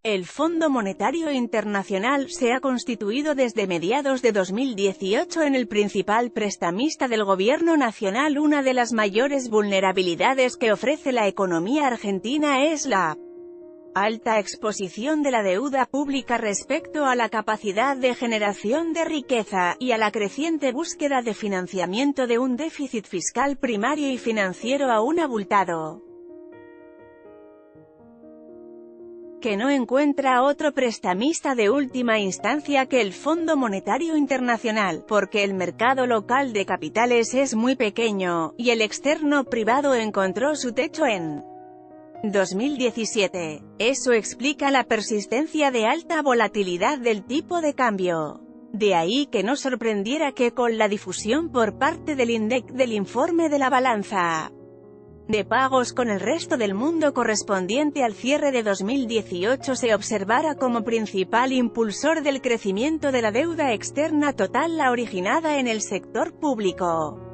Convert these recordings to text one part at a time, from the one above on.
El Fondo Monetario Internacional se ha constituido desde mediados de 2018 en el principal prestamista del gobierno nacional. Una de las mayores vulnerabilidades que ofrece la economía argentina es la alta exposición de la deuda pública respecto a la capacidad de generación de riqueza, y a la creciente búsqueda de financiamiento de un déficit fiscal primario y financiero aún abultado, que no encuentra otro prestamista de última instancia que el Fondo Monetario Internacional, porque el mercado local de capitales es muy pequeño, y el externo privado encontró su techo en 2017. Eso explica la persistencia de alta volatilidad del tipo de cambio. De ahí que no sorprendiera que con la difusión por parte del INDEC del informe de la balanza de pagos con el resto del mundo correspondiente al cierre de 2018 se observara como principal impulsor del crecimiento de la deuda externa total la originada en el sector público.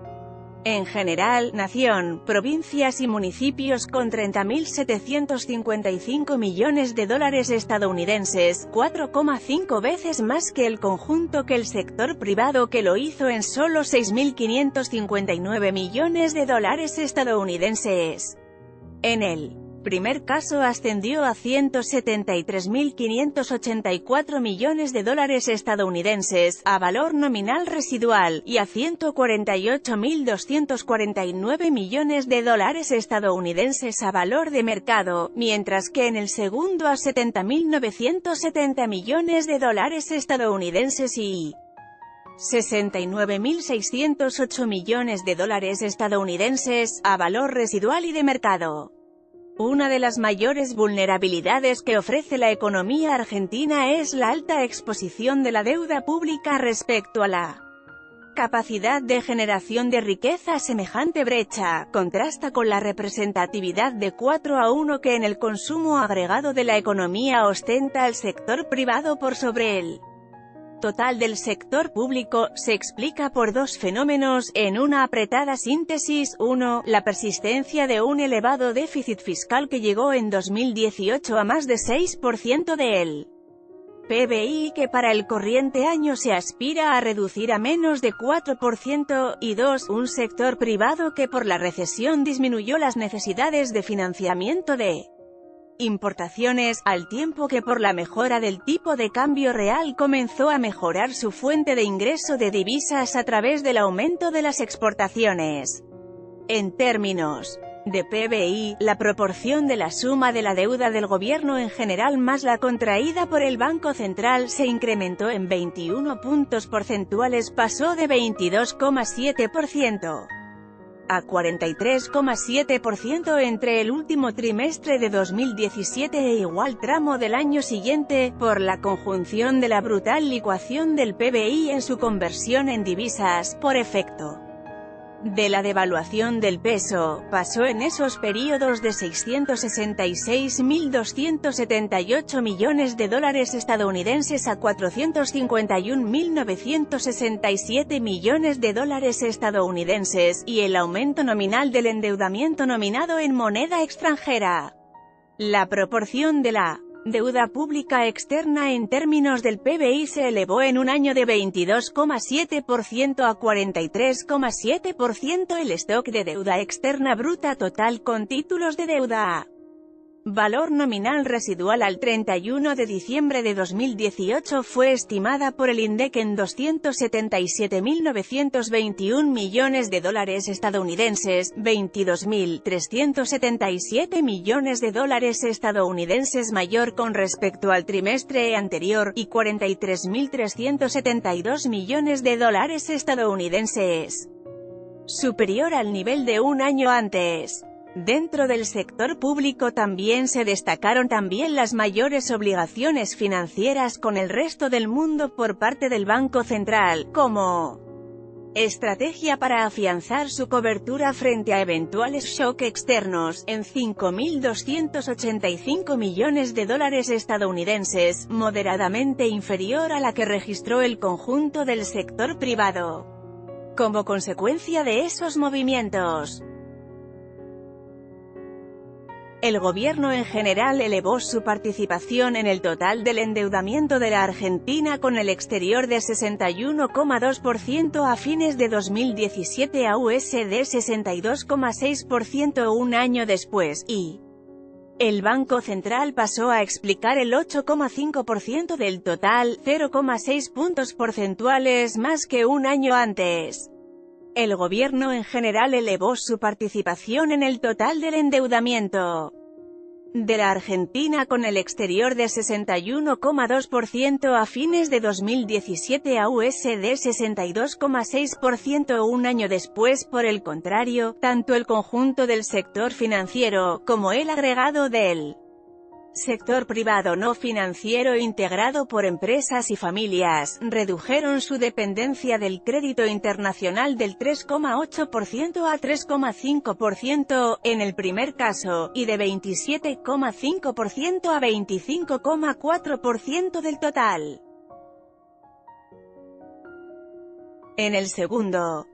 En general, nación, provincias y municipios con 30.755 millones de dólares estadounidenses, 4,5 veces más que el conjunto, que el sector privado, que lo hizo en solo 6.559 millones de dólares estadounidenses. En el primer caso ascendió a 173.584 millones de dólares estadounidenses, a valor nominal residual, y a 148.249 millones de dólares estadounidenses a valor de mercado, mientras que en el segundo a 70.970 millones de dólares estadounidenses y 69.608 millones de dólares estadounidenses, a valor residual y de mercado. Una de las mayores vulnerabilidades que ofrece la economía argentina es la alta exposición de la deuda pública respecto a la capacidad de generación de riqueza. Semejante brecha contrasta con la representatividad de 4-1 que en el consumo agregado de la economía ostenta el sector privado por sobre el total del sector público. Se explica por dos fenómenos, en una apretada síntesis: 1, la persistencia de un elevado déficit fiscal que llegó en 2018 a más de 6% del PBI, que para el corriente año se aspira a reducir a menos de 4%, y 2, un sector privado que por la recesión disminuyó las necesidades de financiamiento de importaciones, al tiempo que por la mejora del tipo de cambio real comenzó a mejorar su fuente de ingreso de divisas a través del aumento de las exportaciones. En términos de PBI, la proporción de la suma de la deuda del gobierno en general más la contraída por el Banco Central se incrementó en 21 puntos porcentuales, pasó de 22,7% a 43,7% entre el último trimestre de 2017 e igual tramo del año siguiente, por la conjunción de la brutal licuación del PBI en su conversión en divisas, por efecto de la devaluación del peso. Pasó en esos periodos de 666.278 millones de dólares estadounidenses a 451.967 millones de dólares estadounidenses, y el aumento nominal del endeudamiento nominado en moneda extranjera. La proporción de la deuda pública externa en términos del PBI se elevó en un año de 22,7% a 43,7%. El stock de deuda externa bruta total con títulos de deuda a valor nominal residual al 31 de diciembre de 2018 fue estimada por el INDEC en 277.921 millones de dólares estadounidenses, 22.377 millones de dólares estadounidenses mayor con respecto al trimestre anterior, y 43.372 millones de dólares estadounidenses superior al nivel de un año antes. Dentro del sector público también se destacaron las mayores obligaciones financieras con el resto del mundo por parte del Banco Central, como estrategia para afianzar su cobertura frente a eventuales shock externos, en 5.285 millones de dólares estadounidenses, moderadamente inferior a la que registró el conjunto del sector privado. Como consecuencia de esos movimientos, El gobierno en general elevó su participación en el total del endeudamiento de la Argentina con el exterior de 61,2% a fines de 2017 a USD 62,6% un año después, y el Banco Central pasó a explicar el 8,5% del total, 0,6 puntos porcentuales más que un año antes. El gobierno en general elevó su participación en el total del endeudamiento de la Argentina con el exterior de 61,2% a fines de 2017 a USD 62,6% un año después. Por el contrario, tanto el conjunto del sector financiero, como el agregado del sector privado no financiero integrado por empresas y familias, redujeron su dependencia del crédito internacional del 3,8% a 3,5% en el primer caso, y de 27,5% a 25,4% del total en el segundo.